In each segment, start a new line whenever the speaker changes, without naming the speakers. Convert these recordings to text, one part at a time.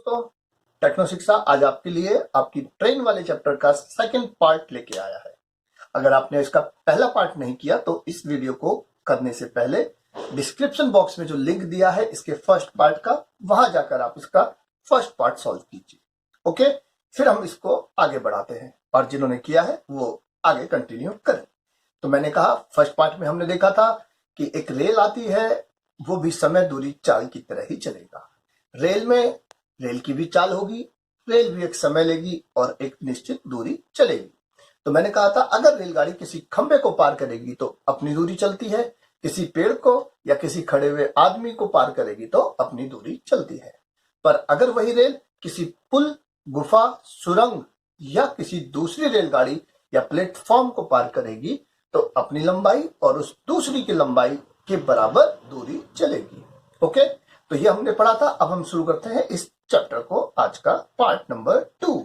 दोस्तों, टेक्नो शिक्षा आज आपके लिए आपकी ट्रेन वाले चैप्टर का सेकंड पार्ट लेके आया है। अगर आपने इसका पहला पार्ट नहीं किया तो इस वीडियो को करने से पहले डिस्क्रिप्शन बॉक्स में जो लिंक दिया है इसके फर्स्ट पार्ट का, वहां जाकर आप इसका फर्स्ट पार्ट सॉल्व कीजिए। ओके, फिर हम इसको आगे बढ़ाते हैं और जिन्होंने किया है वो आगे कंटिन्यू करें। तो मैंने कहा फर्स्ट पार्ट में हमने देखा था कि एक रेल आती है, वो भी समय दूरी चाल की तरह ही चलेगा। रेल में रेल की भी चाल होगी, रेल भी एक समय लेगी और एक निश्चित दूरी चलेगी। तो मैंने कहा था अगर रेलगाड़ी किसी खंबे को पार करेगी तो अपनी दूरी चलती है, किसी पेड़ को या किसी खड़े हुए आदमी को पार करेगी तो अपनी दूरी चलती है। पर अगर वही रेल किसी पुल, गुफा, सुरंग या किसी दूसरी रेलगाड़ी या प्लेटफॉर्म को पार करेगी तो अपनी लंबाई और उस दूसरी की लंबाई के बराबर दूरी चलेगी। ओके, तो ये हमने पढ़ा था। अब हम शुरू करते हैं इस चैप्टर को, आज का पार्ट नंबर 2।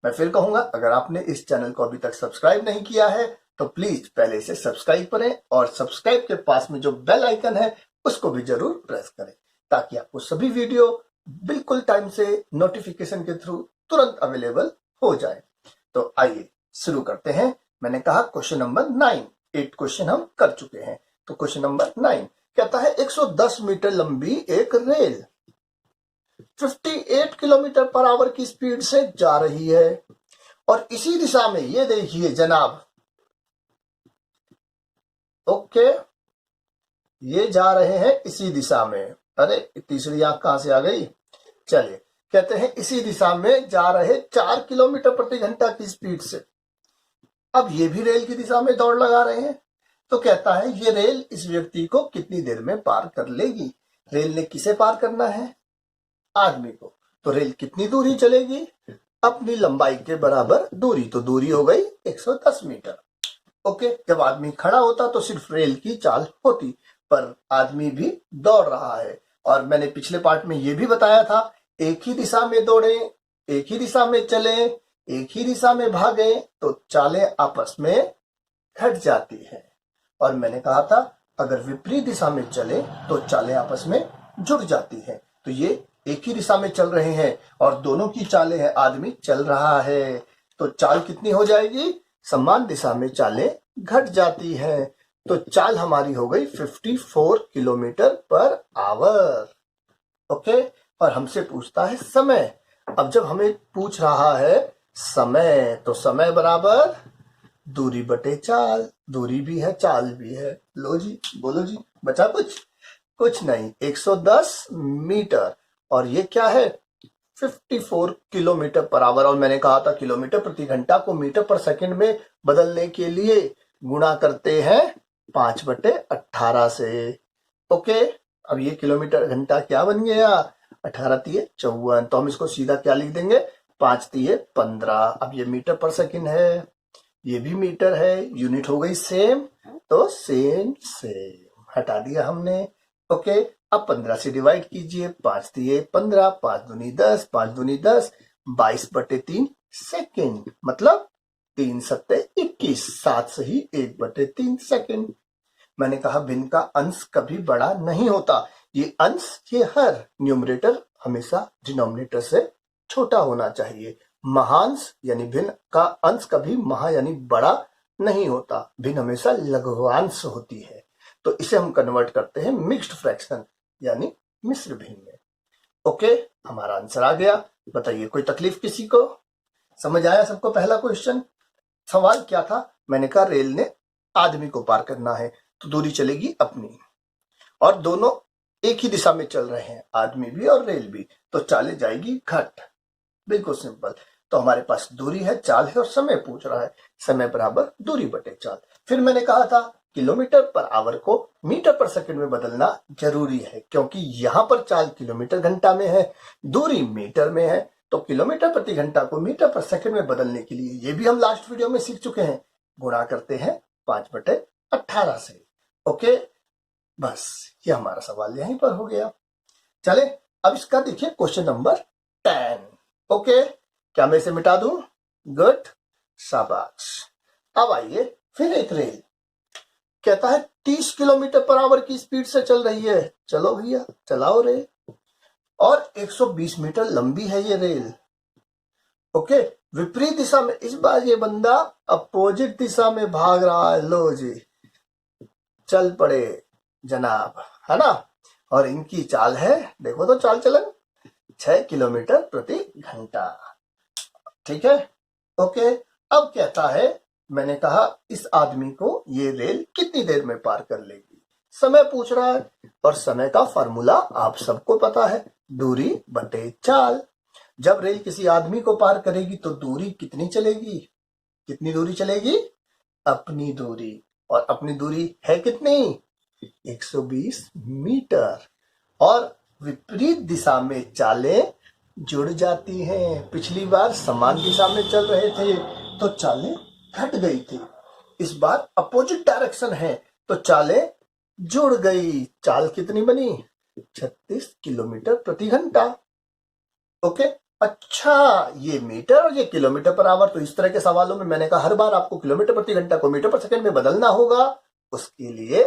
मैं फिर कहूंगा, अगर आपने इस चैनल को अभी तक सब्सक्राइब नहीं किया है तो प्लीज पहले इसे सब्सक्राइब करें और सब्सक्राइब के पास में जो बेल आइकन है उसको भी जरूर प्रेस करें ताकि आपको सभी वीडियो बिल्कुल टाइम से नोटिफिकेशन के थ्रू तुरंत अवेलेबल हो जाए। तो आइए शुरू करते हैं। मैंने कहा क्वेश्चन नंबर 9, 8 क्वेश्चन हम कर चुके हैं। तो क्वेश्चन नंबर 9 कहता है 110 मीटर लंबी एक रेल 58 किलोमीटर पर आवर की स्पीड से जा रही है और इसी दिशा में, ये देखिए जनाब, ओके, ये जा रहे हैं इसी दिशा में। अरे तीसरी आंख कहां से आ गई? चलिए, कहते हैं इसी दिशा में जा रहे 4 किलोमीटर प्रति घंटा की स्पीड से। अब ये भी रेल की दिशा में दौड़ लगा रहे हैं। तो कहता है ये रेल इस व्यक्ति को कितनी देर में पार कर लेगी। रेल ने किसे पार करना है? आदमी को। तो रेल कितनी दूरी चलेगी? अपनी लंबाई के बराबर दूरी। तो दूरी हो गई 110 मीटर। ओके, जब आदमी खड़ा होता तो सिर्फ रेल की चाल होती, पर आदमी भी दौड़ रहा है। और मैंने पिछले पार्ट में ये भी बताया था, एक ही दिशा में दौड़े, एक ही दिशा में चले, एक ही दिशा में भागे तो चालें आपस में घट जाती है। और मैंने कहा था अगर विपरीत दिशा में चले तो चालें आपस में जुड़ जाती हैं। तो ये एक ही दिशा में चल रहे हैं और दोनों की चालें हैं, आदमी चल रहा है तो चाल कितनी हो जाएगी? समान दिशा में चालें घट जाती है। तो चाल हमारी हो गई 54 किलोमीटर पर आवर। ओके, और हमसे पूछता है समय। अब जब हमें पूछ रहा है समय, तो समय बराबर दूरी बटे चाल। दूरी भी है, चाल भी है। लो जी, बोलो जी, बचा कुछ नहीं। 110 मीटर और ये क्या है? 54 किलोमीटर पर आवर। और मैंने कहा था किलोमीटर प्रति घंटा को मीटर पर सेकंड में बदलने के लिए गुणा करते हैं 5/18 से। ओके, अब ये किलोमीटर घंटा क्या बन गया? 18 तिये 54। तो हम इसको सीधा क्या लिख देंगे? 5 तिये 15। अब ये मीटर पर सेकंड है, ये भी मीटर है, यूनिट हो गई सेम, तो सेम हटा दिया हमने। ओके, अब 15 से डिवाइड कीजिए। 5 तिये 15, 5 दूनी 10, 5 दूनी 10, 22/3 सेकेंड, मतलब 3 सत्ते 21, 7 सही 1/3 सेकेंड। मैंने कहा भिन्न का अंश कभी बड़ा नहीं होता। ये अंश, ये हर न्यूमरेटर हमेशा डिनोमिनेटर से छोटा होना चाहिए। महांश यानी भिन्न का अंश कभी महा यानी बड़ा नहीं होता। भिन्न हमेशा लघुवांश होती है। तो इसे हम कन्वर्ट करते हैं मिक्स्ड फ्रैक्शन यानी मिश्र भिन्न में। ओके, हमारा आंसर आ गया। बताइए कोई तकलीफ किसी को? समझ आया सबको? पहला क्वेश्चन सवाल क्या था? मैंने कहा रेल ने आदमी को पार करना है तो दूरी चलेगी अपनी, और दोनों एक ही दिशा में चल रहे हैं, आदमी भी और रेल भी, तो चाले जाएगी घट। बिल्कुल सिंपल। तो हमारे पास दूरी है, चाल है और समय पूछ रहा है। समय बराबर दूरी बटे चाल। फिर मैंने कहा था किलोमीटर पर आवर को मीटर पर सेकंड में बदलना जरूरी है, क्योंकि यहां पर चाल किलोमीटर घंटा में है, दूरी मीटर में है। तो किलोमीटर प्रति घंटा को मीटर पर सेकंड में बदलने के लिए, ये भी हम लास्ट वीडियो में सीख चुके हैं, गुणा करते हैं 5/18 से। ओके, बस ये हमारा सवाल यहीं पर हो गया। चले अब इसका देखिए क्वेश्चन नंबर 10। ओके, क्या मैं इसे मिटा दूं? गुड, शाबाश। अब आइए फिर एक रेल कहता है 30 किलोमीटर पर आवर की स्पीड से चल रही है। चलो भैया चलाओ रेल। और 120 मीटर लंबी है ये रेल। ओके, विपरीत दिशा में इस बार ये बंदा अपोजिट दिशा में भाग रहा है। लो जी, चल पड़े जनाब, है ना। और इनकी चाल है, देखो तो चाल चलन 6 किलोमीटर प्रति घंटा। ठीक है, ओके। अब कहता है, मैंने कहा इस आदमी को ये रेल कितनी देर में पार कर लेगी, समय पूछ रहा है। और समय का फॉर्मूला आप सबको पता है, दूरी बटे चाल। जब रेल किसी आदमी को पार करेगी तो दूरी कितनी चलेगी, कितनी दूरी चलेगी, अपनी दूरी। और अपनी दूरी है कितनी, 120 मीटर। और विपरीत दिशा में चालें जुड़ जाती हैं। पिछली बार समान दिशा में चल रहे थे तो चालें घट गई थी, इस बार अपोजिट डायरेक्शन है तो चालें जुड़ गई। चाल कितनी बनी, 36 किलोमीटर प्रति घंटा। ओके, अच्छा, ये मीटर और ये किलोमीटर पर आवर। तो इस तरह के सवालों में मैंने कहा हर बार आपको किलोमीटर प्रति घंटा को मीटर पर सेकंड में बदलना होगा, उसके लिए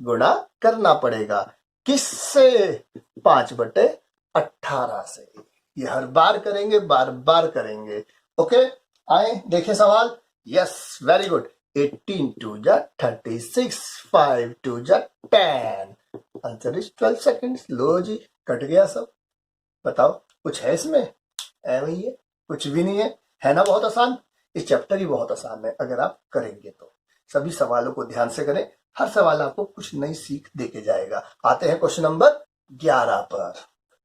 गुणा करना पड़ेगा। किससे, 5/18 से। ये हर बार करेंगे, बार बार करेंगे। ओके, आए देखें सवाल। Yes, very good. 18 2 जा 36, 5 2 जा 10, आंसर इज 12 सेकेंड्स। लो जी, कट गया सब। बताओ कुछ है इसमें, ऐ है कुछ भी नहीं है ना। बहुत आसान, इस चैप्टर ही बहुत आसान है अगर आप करेंगे तो। सभी सवालों को ध्यान से करें, हर सवाल आपको कुछ नई सीख देके जाएगा। आते हैं क्वेश्चन नंबर 11 पर।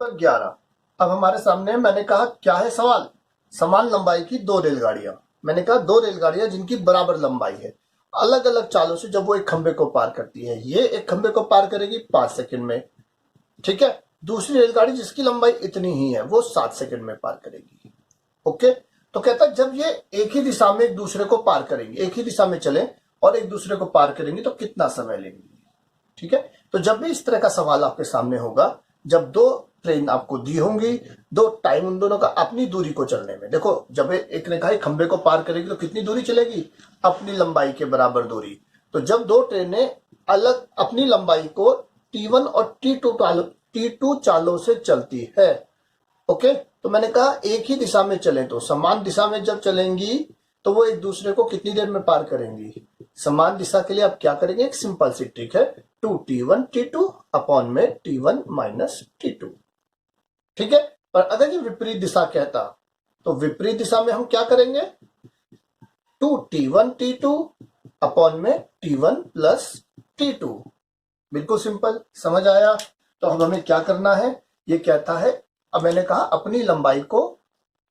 11 अब हमारे सामने, मैंने कहा क्या है सवाल, समान लंबाई की दो रेलगाड़ियां। मैंने कहा दो रेलगाड़ियां जिनकी बराबर लंबाई है, अलग अलग चालों से जब वो एक खंबे को पार करती है। ये एक खंबे को पार करेगी 5 सेकंड में, ठीक है। दूसरी रेलगाड़ी जिसकी लंबाई इतनी ही है वो 7 सेकंड में पार करेगी। ओके, तो कहता है जब ये एक ही दिशा में एक दूसरे को पार करेंगे, एक ही दिशा में चले और एक दूसरे को पार करेंगे तो कितना समय लेंगे। ठीक है, तो जब भी इस तरह का सवाल आपके सामने होगा, जब दो ट्रेन आपको दी होंगी, दो टाइम उन दोनों का अपनी दूरी को चलने में, देखो जब एक ने कहा खंबे को पार करेगी तो कितनी दूरी चलेगी, अपनी लंबाई के बराबर दूरी। तो जब दो ट्रेनें अलग अपनी लंबाई को T1 और T2 चालों से चलती है, ओके, तो मैंने कहा एक ही दिशा में चले तो समान दिशा में जब चलेंगी तो वो एक दूसरे को कितनी देर में पार करेंगी। समान दिशा के लिए आप क्या करेंगे, एक सिंपल सी ट्रिक है, 2T1 T2 अपॉन में T1 माइनस T2। ठीक है, पर अगर ये विपरीत दिशा कहता तो विपरीत दिशा में हम क्या करेंगे, 2T1 T2 अपॉन में T1 प्लस T2। बिल्कुल सिंपल, समझ आया। तो अब हमें क्या करना है, ये कहता है, अब मैंने कहा अपनी लंबाई को,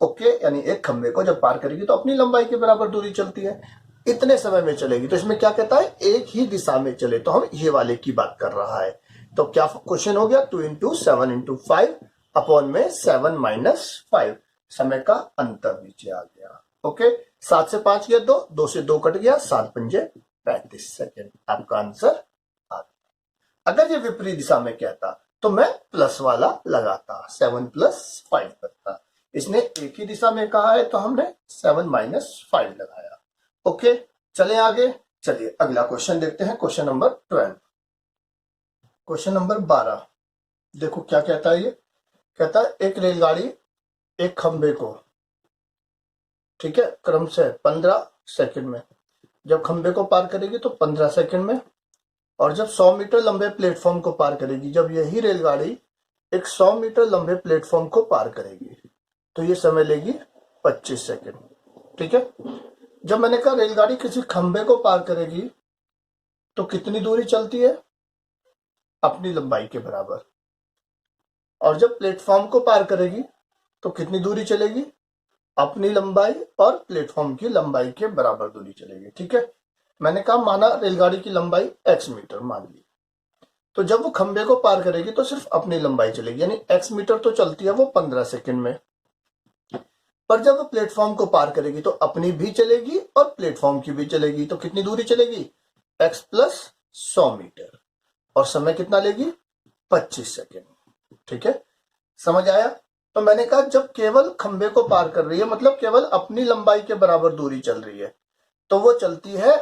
ओके, यानी एक खंबे को जब पार करेगी तो अपनी लंबाई के बराबर दूरी चलती है, इतने समय में चलेगी। तो इसमें क्या कहता है, एक ही दिशा में चले, तो हम ये वाले की बात कर रहा है। तो क्या क्वेश्चन हो गया, 2 × 7 × 5 अपॉन में 7 माइनस 5, समय का अंतर नीचे आ गया। ओके, 7 से 5 गया 2, 2 से 2 कट गया, 7 पंजे 35 सेकेंड, आपका आंसर आ गया। अगर ये विपरीत दिशा में कहता तो मैं प्लस वाला लगाता, 7 + 5 करता। इसने एक ही दिशा में कहा है तो हमने 7 - 5 लगाया। ओके, चले आगे। चलिए अगला क्वेश्चन देखते हैं, क्वेश्चन नंबर 12। क्वेश्चन नंबर 12 देखो क्या कहता है। ये कहता है एक रेलगाड़ी एक खंबे को, ठीक है, क्रम से 15 सेकंड में, जब खंबे को पार करेगी तो 15 सेकंड में, और जब 100 मीटर लंबे प्लेटफॉर्म को पार करेगी, जब यही रेलगाड़ी एक 100 मीटर लंबे प्लेटफॉर्म को पार करेगी तो ये समय लेगी 25 सेकंड। ठीक है, जब मैंने कहा रेलगाड़ी किसी खंबे को पार करेगी तो कितनी दूरी चलती है, अपनी लंबाई के बराबर, और जब प्लेटफॉर्म को पार करेगी तो कितनी दूरी चलेगी, अपनी लंबाई और प्लेटफॉर्म की लंबाई के बराबर दूरी चलेगी। ठीक है, मैंने कहा माना रेलगाड़ी की लंबाई x मीटर मान ली, तो जब वो खंबे को पार करेगी तो सिर्फ अपनी लंबाई चलेगी, यानी x मीटर तो चलती है वो 15 सेकंड में, पर जब वो प्लेटफॉर्म को पार करेगी तो अपनी भी चलेगी और प्लेटफॉर्म की भी चलेगी, तो कितनी दूरी चलेगी, x + 100 मीटर, और समय कितना लेगी, 25 सेकंड। ठीक है, समझ आया। तो मैंने कहा जब केवल खंबे को पार कर रही है, मतलब केवल अपनी लंबाई के बराबर दूरी चल रही है, तो वो चलती है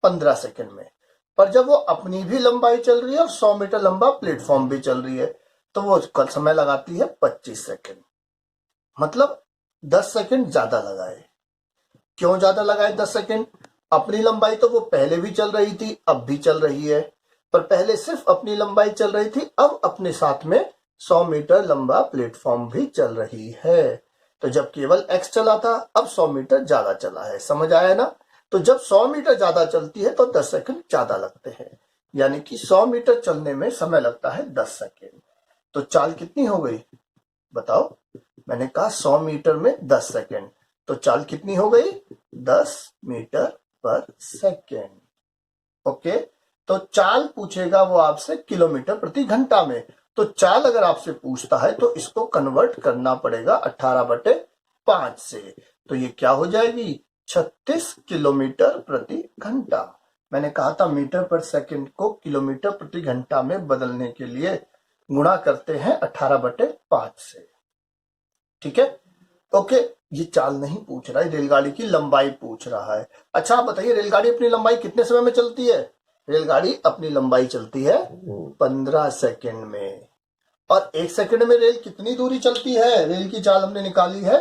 15 सेकंड में, पर जब वो अपनी भी लंबाई चल रही है और 100 मीटर लंबा प्लेटफॉर्म भी चल रही है तो वो कल समय लगाती है 25 सेकंड, मतलब 10 सेकंड ज्यादा लगाए। क्यों ज्यादा लगाए 10 सेकंड? अपनी लंबाई तो वो पहले भी चल रही थी, अब भी चल रही है, पर पहले सिर्फ अपनी लंबाई चल रही थी, अब अपने साथ में 100 मीटर लंबा प्लेटफॉर्म भी चल रही है। तो जब केवल x चला था, अब 100 मीटर ज्यादा चला है। समझ आया ना? तो जब 100 मीटर ज्यादा चलती है तो 10 सेकंड ज्यादा लगते हैं, यानी कि 100 मीटर चलने में समय लगता है 10 सेकंड। तो चाल कितनी हो गई बताओ? मैंने कहा 100 मीटर में 10 सेकंड, तो चाल कितनी हो गई? 10 मीटर पर सेकंड। ओके, तो चाल पूछेगा वो आपसे किलोमीटर प्रति घंटा में। तो चाल अगर आपसे पूछता है तो इसको कन्वर्ट करना पड़ेगा 18/5 से। तो ये क्या हो जाएगी? 36 किलोमीटर प्रति घंटा। मैंने कहा था मीटर पर सेकंड को किलोमीटर प्रति घंटा में बदलने के लिए गुणा करते हैं 18/5 से। ठीक है? ओके, ये चाल नहीं पूछ रहा है, रेलगाड़ी की लंबाई पूछ रहा है। अच्छा आप बताइए, रेलगाड़ी अपनी लंबाई कितने समय में चलती है? रेलगाड़ी अपनी लंबाई चलती है 15 सेकंड में। और 1 सेकंड में रेल कितनी दूरी चलती है? रेल की चाल हमने निकाली है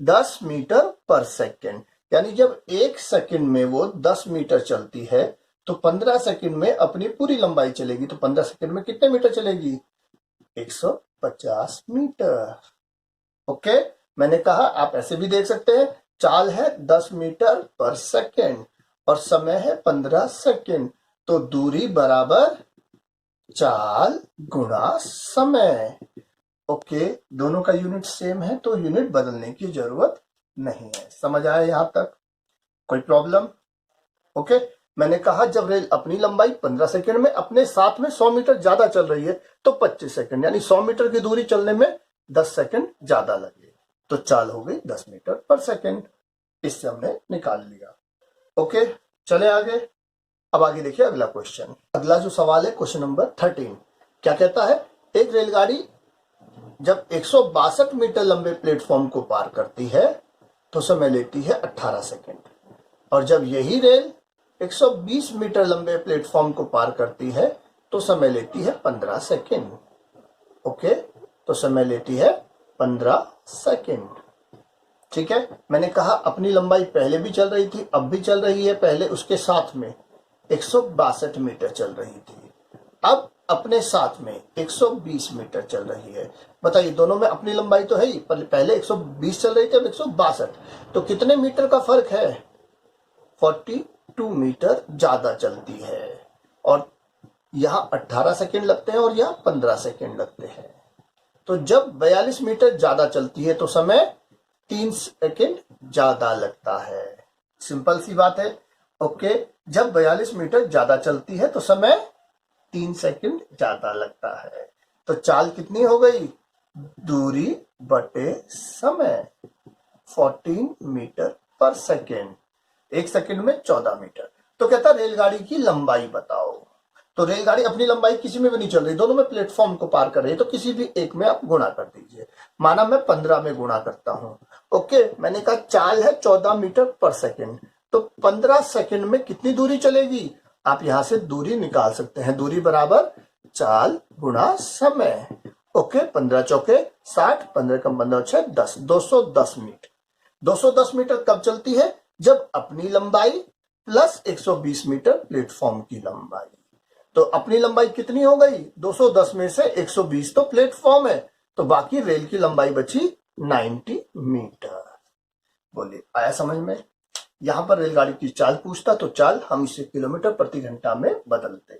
10 मीटर पर सेकंड, यानी जब 1 सेकंड में वो 10 मीटर चलती है तो 15 सेकंड में अपनी पूरी लंबाई चलेगी। तो 15 सेकंड में कितने मीटर चलेगी? 150 मीटर। ओके, मैंने कहा आप ऐसे भी देख सकते हैं, चाल है 10 मीटर पर सेकंड और समय है 15 सेकंड, तो दूरी बराबर चाल गुणा समय। ओके, दोनों का यूनिट सेम है तो यूनिट बदलने की जरूरत नहीं है। समझ आया यहां तक? कोई प्रॉब्लम? ओके, मैंने कहा जब रेल अपनी लंबाई 15 सेकंड में अपने साथ में 100 मीटर ज्यादा चल रही है तो 25 सेकंड, यानी 100 मीटर की दूरी चलने में 10 सेकंड ज्यादा लगे, तो चाल हो गई 10 मीटर पर सेकंड। इससे हमने निकाल लिया। ओके, चले आगे। अब आगे देखिए अगला क्वेश्चन। अगला जो सवाल है क्वेश्चन नंबर 13, क्या कहता है? एक रेलगाड़ी जब 162 मीटर लंबे प्लेटफॉर्म को पार करती है तो समय लेती है 18 सेकंड, और जब यही रेल 120 मीटर लंबे प्लेटफॉर्म को पार करती है तो समय लेती है 15 सेकंड। ओके, तो समय लेती है 15 सेकंड। ठीक है, मैंने कहा अपनी लंबाई पहले भी चल रही थी, अब भी चल रही है, पहले उसके साथ में 162 मीटर चल रही थी, अब अपने साथ में 120 मीटर चल रही है। बताइए, दोनों में अपनी लंबाई तो है ही, पहले 120 चल रही थी, अब 162, तो कितने मीटर का फर्क है? 42 मीटर ज्यादा चलती है, और यहाँ 18 सेकंड लगते हैं और यहाँ 15 सेकंड लगते हैं। तो जब 42 मीटर ज्यादा चलती है तो समय 3 सेकंड ज्यादा लगता है। सिंपल सी बात है। ओके, जब 42 मीटर ज्यादा चलती है तो समय 3 सेकंड ज्यादा लगता है। तो चाल कितनी हो गई? दूरी बटे समय, 14 मीटर पर सेकंड। 1 सेकंड में 14 मीटर। तो कहता रेलगाड़ी की लंबाई बताओ। तो रेलगाड़ी अपनी लंबाई किसी में भी नहीं चल रही, दोनों में प्लेटफॉर्म को पार कर रही है, तो किसी भी एक में आप गुणा कर दीजिए। माना मैं 15 में गुणा करता हूं। ओके, मैंने कहा चाल है 14 मीटर पर सेकंड, तो 15 सेकंड में कितनी दूरी चलेगी? आप यहां से दूरी निकाल सकते हैं। दूरी बराबर चाल गुणा समय। ओके, 15 चौके 60, 15 कम 15 6 10, 210 मीटर। 210 मीटर कब चलती है? जब अपनी लंबाई प्लस 120 मीटर प्लेटफॉर्म की लंबाई। तो अपनी लंबाई कितनी हो गई? 210 में से 120 तो प्लेटफॉर्म है, तो बाकी रेल की लंबाई बची 90 मीटर। बोलिए, आया समझ में? यहां पर रेलगाड़ी की चाल पूछता तो चाल हम इसे किलोमीटर प्रति घंटा में बदलते,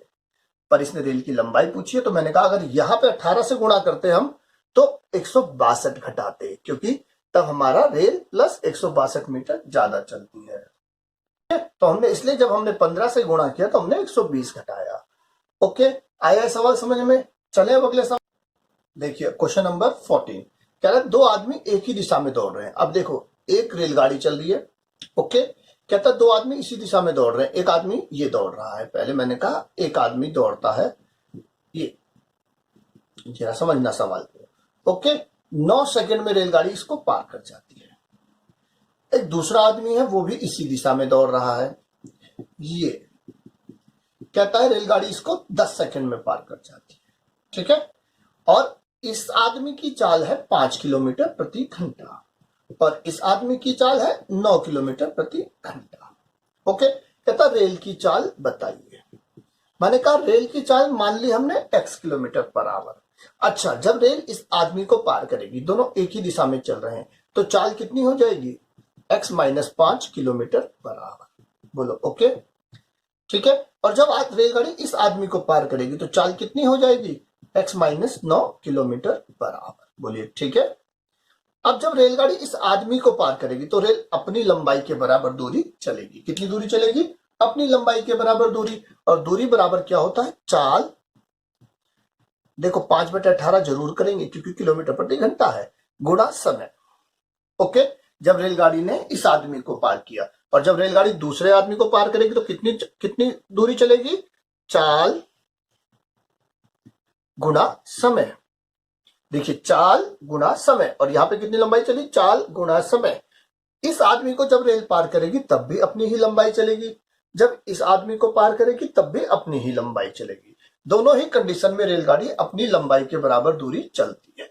पर इसने रेल की लंबाई पूछी है तो मैंने कहा अगर यहां पे 18 से गुणा करते हम तो 162 घटाते, क्योंकि तब हमारा रेल प्लस 162 मीटर ज्यादा चलती है। तो हमने इसलिए जब हमने 15 से गुणा किया तो हमने 120 घटाया। ओके, आया सवाल समझ में? चले अब अगले सवाल देखिए। क्वेश्चन नंबर 14 कह रहा है दो आदमी एक ही दिशा में दौड़ रहे हैं। अब देखो, एक रेलगाड़ी चल रही है। ओके, कहता दो आदमी इसी दिशा में दौड़ रहे हैं। एक आदमी ये दौड़ रहा है, पहले मैंने कहा एक आदमी दौड़ता है, ये जरा समझना सवाल को। ओके, 9 सेकंड में रेलगाड़ी इसको पार कर जाती है। एक दूसरा आदमी है, वो भी इसी दिशा में दौड़ रहा है। ये कहता है रेलगाड़ी इसको 10 सेकंड में पार कर जाती है। ठीक है, और इस आदमी की चाल है 5 किलोमीटर प्रति घंटा और इस आदमी की चाल है 9 किलोमीटर प्रति घंटा। ओके, कहता रेल की चाल बताइए। मैंने कहा रेल की चाल मान ली हमने x किलोमीटर पर आवर। अच्छा, जब रेल इस आदमी को पार करेगी, दोनों एक ही दिशा में चल रहे हैं, तो चाल कितनी हो जाएगी? x - 5 kilometre per hour. बोलो ओके, ठीक है। और जब रेलगाड़ी इस आदमी को पार करेगी तो चाल कितनी हो जाएगी? x - 9 kilometre per hour. बोलिए ठीक है। अब जब रेलगाड़ी इस आदमी को पार करेगी तो रेल अपनी लंबाई के बराबर दूरी चलेगी। कितनी दूरी चलेगी? अपनी लंबाई के बराबर दूरी। और दूरी बराबर क्या होता है? चाल। देखो 5/18 जरूर करेंगे क्योंकि किलोमीटर प्रति घंटा है, गुणा समय। ओके, जब रेलगाड़ी ने इस आदमी को पार किया और जब रेलगाड़ी दूसरे आदमी को पार करेगी तो कितनी दूरी चलेगी? चाल गुणा समय। देखिए, चाल गुणा समय, और यहां पे कितनी लंबाई चली? चाल गुणा समय। इस आदमी को जब रेल पार करेगी तब भी अपनी ही लंबाई चलेगी, जब इस आदमी को पार करेगी तब भी अपनी ही लंबाई चलेगी। दोनों ही कंडीशन में रेलगाड़ी अपनी लंबाई के बराबर दूरी चलती है।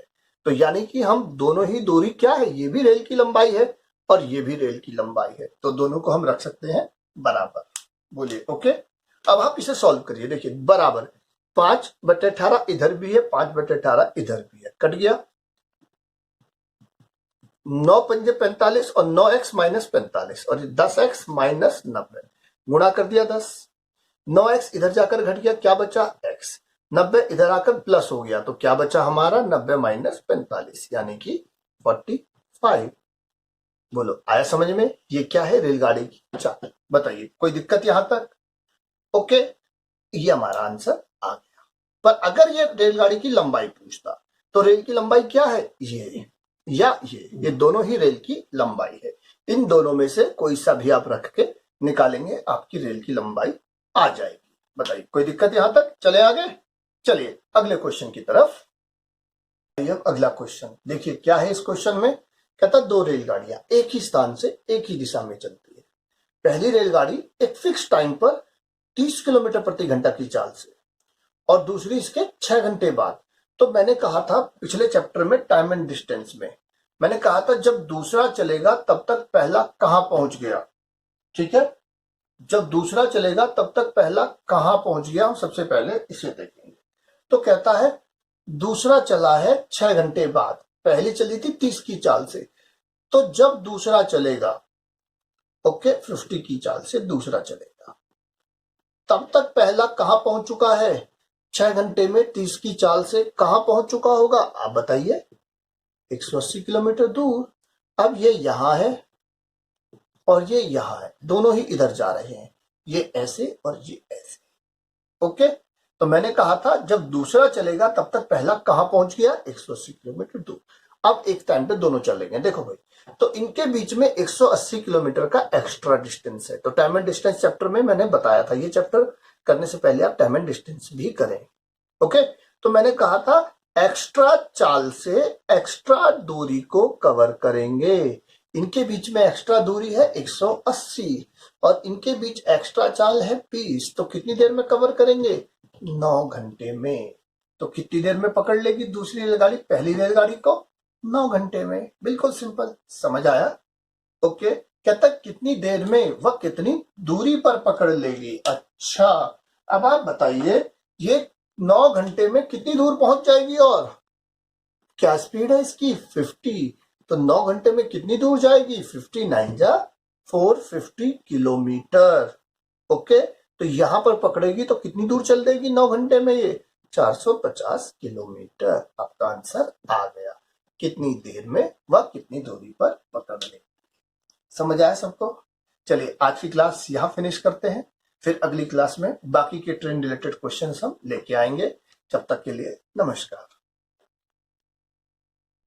तो यानी कि हम दोनों ही दूरी क्या है? ये भी रेल की लंबाई है और ये भी रेल की लंबाई है, तो दोनों को हम रख सकते हैं बराबर। बोलिए ओके। अब आप इसे सॉल्व करिए। देखिए बराबर 5/18 इधर भी है, 5/18 इधर भी है, कट गया। 9 × 5 = 45 और 9x - 45 और 10x - 90 गुणा कर दिया 10। 9x इधर जाकर घट गया, क्या बचा? x। 90 इधर आकर प्लस हो गया, तो क्या बचा हमारा? 90 - 45 यानी कि 45। बोलो आया समझ में? ये क्या है? रेलगाड़ी की चाल। बताइए कोई दिक्कत यहां तक? ओके, ये हमारा आंसर आ गया। पर अगर ये रेलगाड़ी की लंबाई पूछता तो रेल की लंबाई क्या है? ये या ये दोनों ही रेल की लंबाई है। इन दोनों में से कोई सा भी आप रख के निकालेंगे, आपकी रेल की लंबाई आ जाएगी। बताइए कोई दिक्कत यहां तक? चले आगे। चलिए अगले क्वेश्चन की तरफ। अब अगला क्वेश्चन देखिए क्या है इस क्वेश्चन में। कहता 2 रेलगाड़ियां एक ही स्थान से एक ही दिशा में चलती है। पहली रेलगाड़ी एक फिक्स टाइम पर 30 किलोमीटर प्रति घंटा की चाल से और दूसरी इसके 6 घंटे बाद। तो मैंने कहा था पिछले चैप्टर में टाइम एंड डिस्टेंस में, मैंने कहा था जब दूसरा चलेगा तब तक पहला कहां पहुंच गया। ठीक है, जब दूसरा चलेगा तब तक पहला कहां पहुंच गया, हम सबसे पहले इसे देखेंगे। तो कहता है दूसरा चला है 6 घंटे बाद, पहली चली थी 30 की चाल से, तो जब दूसरा चलेगा ओके 50 की चाल से दूसरा चलेगा, तब तक पहला कहां पहुंच चुका है? 6 घंटे में 30 की चाल से कहां पहुंच चुका होगा? आप बताइए। 180 किलोमीटर दूर। अब ये यहां है और ये यहां है, दोनों ही इधर जा रहे हैं, ये ऐसे और ये ऐसे। ओके, तो मैंने कहा था जब दूसरा चलेगा तब तक पहला कहां पहुंच गया? 180 किलोमीटर दूर। अब एक टाइम पे दोनों चलेंगे। देखो भाई, तो इनके बीच में 180 किलोमीटर का एक्स्ट्रा डिस्टेंस है। तो टाइम एंड डिस्टेंस चैप्टर में मैंने बताया था, ये चैप्टर करने से पहले आप टाइम एंड डिस्टेंस भी करें। ओके, तो मैंने कहा था एक्स्ट्रा चाल से एक्स्ट्रा दूरी को कवर करेंगे। इनके बीच में एक्स्ट्रा दूरी है 180 और इनके बीच एक्स्ट्रा चाल है 20। तो कितनी देर में कवर करेंगे? 9 घंटे में। तो कितनी देर में पकड़ लेगी दूसरी रेलगाड़ी पहली रेलगाड़ी को? 9 घंटे में। बिल्कुल सिंपल, समझ आया? ओके, कहता कितनी देर में वह कितनी दूरी पर पकड़ लेगी। अच्छा, अब आप बताइए ये 9 घंटे में कितनी दूर पहुंच जाएगी और क्या स्पीड है इसकी? 50। तो 9 घंटे में कितनी दूर जाएगी? 50 9 जा 450 किलोमीटर। ओके, तो यहां पर पकड़ेगी तो कितनी दूर चल देगी 9 घंटे में? ये 450 किलोमीटर। आपका आंसर आ गया। कितनी देर में वह कितनी दूरी पर पकड़ लेगी। समझ आया सबको? चलिए आज की क्लास यहां फिनिश करते हैं, फिर अगली क्लास में बाकी के ट्रेन रिलेटेड क्वेश्चंस हम लेके आएंगे। जब तक के लिए नमस्कार।